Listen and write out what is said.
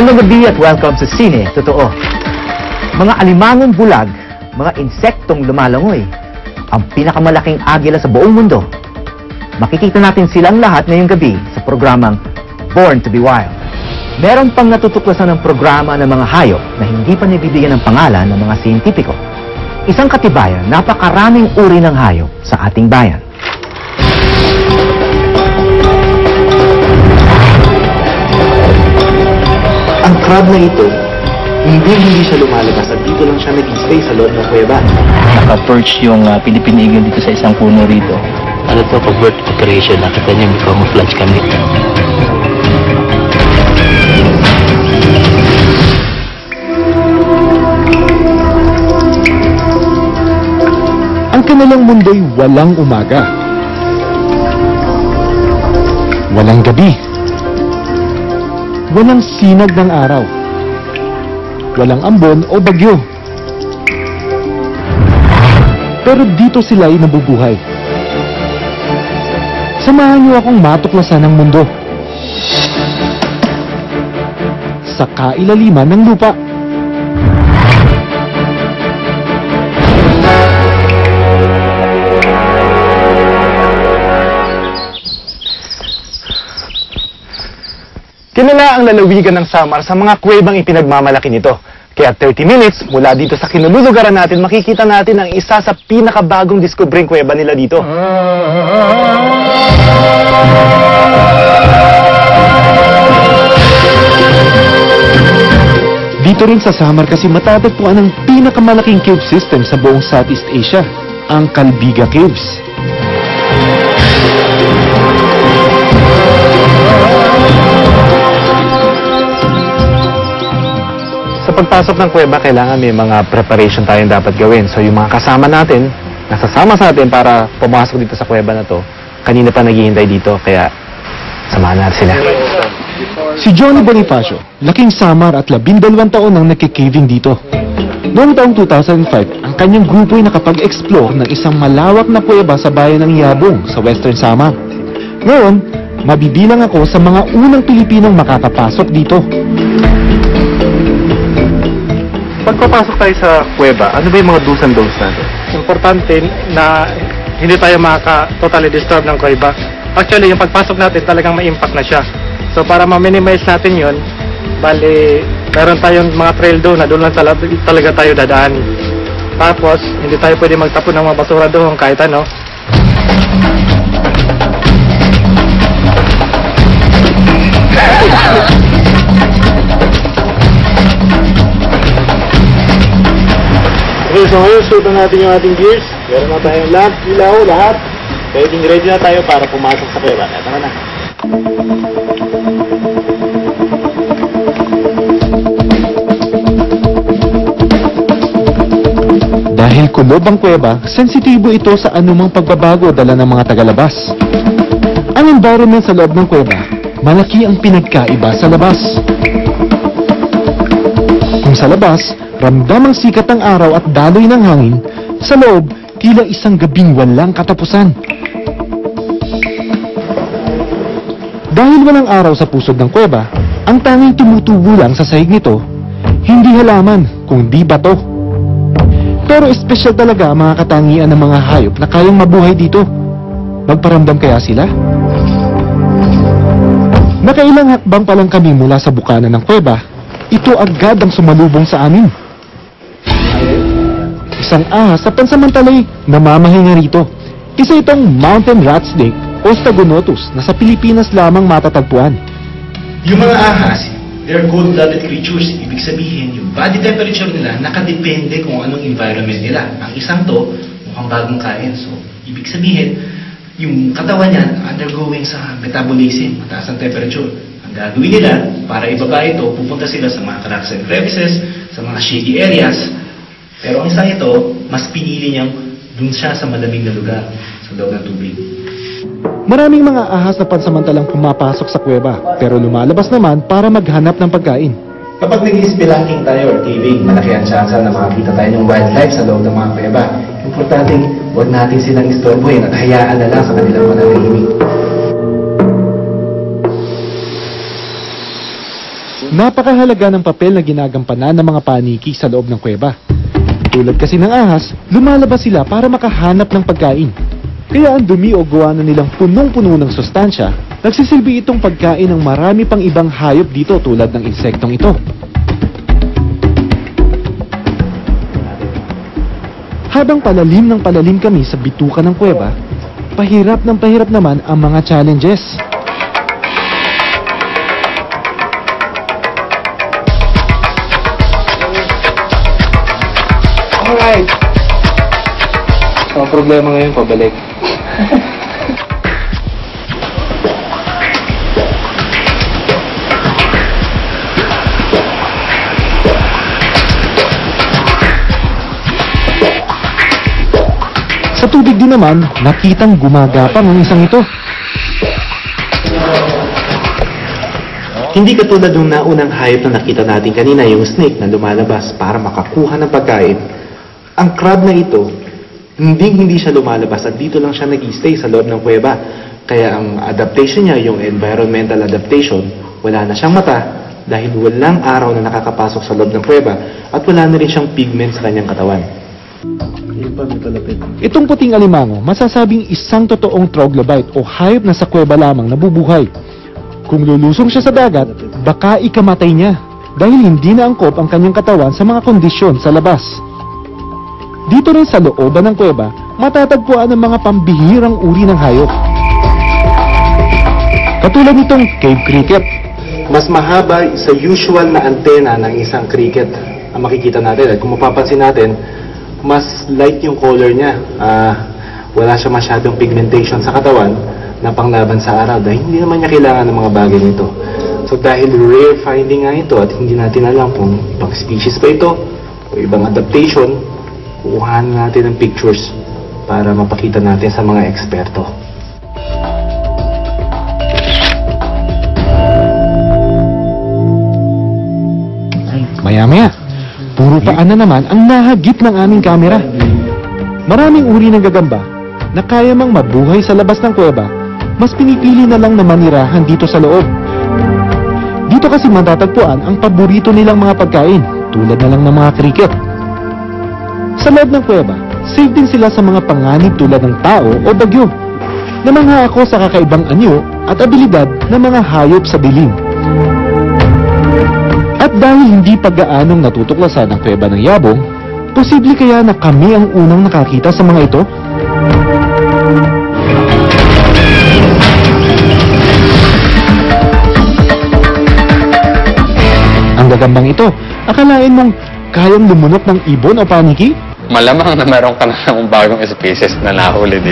Magandang gabi at welcome sa Sine Totoo. Mga alimangong bulag, mga insektong lumalangoy, ang pinakamalaking agila sa buong mundo. Makikita natin silang lahat ngayong gabi sa programang Born to be Wild. Meron pang natutuklasan ng programa ng mga hayop na hindi pa nabibigyan ng pangalan ng mga siyentipiko. Isang katibayan, napakaraming uri ng hayop sa ating bayan. Ang crab na ito, hindi siya lumalabas at dito lang siya nag-stay sa loob ng kuweba. Naka-perch yung Philippine Eagle dito sa isang puno rito. Ano to, pag bird operation, nakita niyo may camouflage kami. Ang kanilang mundo'y walang umaga, walang gabi, walang sinag ng araw, walang ambon o bagyo. Pero dito sila'y nabubuhay. Samahan niyo akong matuklasan ng mundo sa kailaliman ng lupa. Kilala ang lalawigan ng Samar sa mga kuwebang ipinagmamalaki nito. Kaya 30 minutes mula dito sa kinululugaran natin, makikita natin ang isa sa pinakabagong discovering kuweba nila dito. Dito rin sa Samar kasi matatagpuan ang pinakamalaking cave system sa buong Southeast Asia, ang Calbiga Caves. Sa pagpasok ng kuweba, kailangan may mga preparation tayong dapat gawin. So yung mga kasama natin, nasasama sa atin para pumasok dito sa kuweba na to, kanina pa naghihintay dito, kaya samahan natin sila. Si Johnny Bonifacio, laking Samar at 12 taon nang nagkikaving dito. Noong taong 2005, ang kanyang grupo ay nakapag-explore ng isang malawak na kuweba sa bayan ng Yabong sa Western Samar. Ngayon, mabibilang ako sa mga unang Pilipinong makakapasok dito. Pagpapasok tayo sa kuweba, ano ba yung mga do's and don'ts natin? Importante na hindi tayo totally disturb ng kuweba. Actually, yung pagpasok natin talagang may impact na siya. So para ma-minimize natin yun, bali, meron tayong mga trail doon na doon lang talaga tayo dadaan. Tapos, hindi tayo pwede magtapon ng mga basura doon kahit ano. Okay, so ngayon, suotan natin yung ating gears. Meron na tayong lamp, ilaw, lahat. Ready na tayo para pumasok sa kuweba. Tara na. Dahil kulob ang kuweba, sensitibo ito sa anumang pagbabago dala ng mga tagalabas. Ang environment sa loob ng kuweba, malaki ang pinagkaiba sa labas. Kung sa labas, ramdam ang sikat ng araw at daloy ng hangin, sa loob, tila isang gabing walang katapusan. Dahil walang araw sa pusod ng kuweba, ang tanging tumutubo lang sa sahig nito, hindi halaman, kundi bato. Pero espesyal talaga ang mga katangian ng mga hayop na kayang mabuhay dito. Magparamdam kaya sila? Nakailang hakbang pa lang kami mula sa bukana ng kuweba, ito agad ang sumalubong sa amin. Isang ahas sa pansamantalay namamahinga rito. Isa itong mountain rat snake o Stagonotus na sa Pilipinas lamang matatagpuan. Yung mga ahas, they're cold-blooded creatures. Ibig sabihin, yung body temperature nila nakadepende kung anong environment nila. Ang isang to, mukhang bagong kain. So, ibig sabihin, yung katawan niya undergoing sa metabolism, mataas ang temperature. Ang gagawin nila, para ibaba ito, pupunta sila sa mga cracks and crevices, sa mga shady areas. Pero ang isang ito, mas pinili niyang dun siya sa malamig na lugar, sa loob ng tubig. Maraming mga ahas na pansamantalang pumapasok sa kuweba, pero lumalabas naman para maghanap ng pagkain. Kapag nag-spelunking tayo or caving, malaki ang tsansa na makakita tayo ng wildlife sa loob ng mga kuweba. Importante, huwag natin silang istorbohin at hayaan na lang sa kanilang mananahimik. Napakahalaga ng papel na ginagampanan ng mga paniki sa loob ng kuweba. Tulad kasi ng ahas, lumalabas sila para makahanap ng pagkain. Kaya ang dumi o gawa na nilang punong-puno ng sustansya, nagsisilbi itong pagkain ng marami pang ibang hayop dito tulad ng insektong ito. Habang palalim ng palalim kami sa bituka ng kuweba, pahirap naman ang mga challenges. Alright! So, ang problema ngayon, pabalik. Sa tubig din naman, nakitang gumagapang ang isang ito. Hindi katulad ng naunang hayop na nakita natin kanina, yung snake na lumalabas para makakuha ng pagkain. Ang crab na ito, hindi siya lumalabas at dito lang siya nag-stay sa loob ng kuweba. Kaya ang adaptation niya, yung environmental adaptation, wala na siyang mata dahil walang araw na nakakapasok sa loob ng kuweba at wala na rin siyang pigment sa kanyang katawan. Itong puting alimango, masasabing isang totoong troglodyte o hayop na sa kuweba lamang nabubuhay. Kung lulusong siya sa dagat, baka ikamatay niya dahil hindi na angkop ang kanyang katawan sa mga kondisyon sa labas. Dito rin sa looban ng kuweba, matatagpuan ang mga pambihirang uri ng hayop. Katulad nitong cave cricket. Mas mahaba sa usual na antena ng isang cricket ang makikita natin. At kung mapapansin natin, mas light yung color niya. Wala siya masyadong pigmentation sa katawan na panglaban sa araw dahil hindi naman niya kailangan ng mga bagay nito. So dahil rare finding nga ito at hindi natin alam kung ibang species pa ito o ibang adaptation, kukuhanin natin ng pictures para mapakita natin sa mga eksperto. Maya-maya, puro paan na naman ang nahagip ng aming kamera. Maraming uri ng gagamba na kaya mang mabuhay sa labas ng kuweba, mas pinipili na lang na manirahan dito sa loob. Dito kasi matatagpuan ang paborito nilang mga pagkain, tulad na lang ng mga cricket. Sa loob ng kuweba, safe din sila sa mga panganib tulad ng tao o bagyo. Namangha ako sa kakaibang anyo at abilidad ng mga hayop sa dilim. At dahil hindi pag-gaanong natutuklasan ng kuweba ng Yabong, posible kaya na kami ang unang nakakita sa mga ito? Ang gagambang ito, akalain mong kayang lumunok ng ibon o paniki? Malamang na meron ka na ng bagong species na nahuli dito.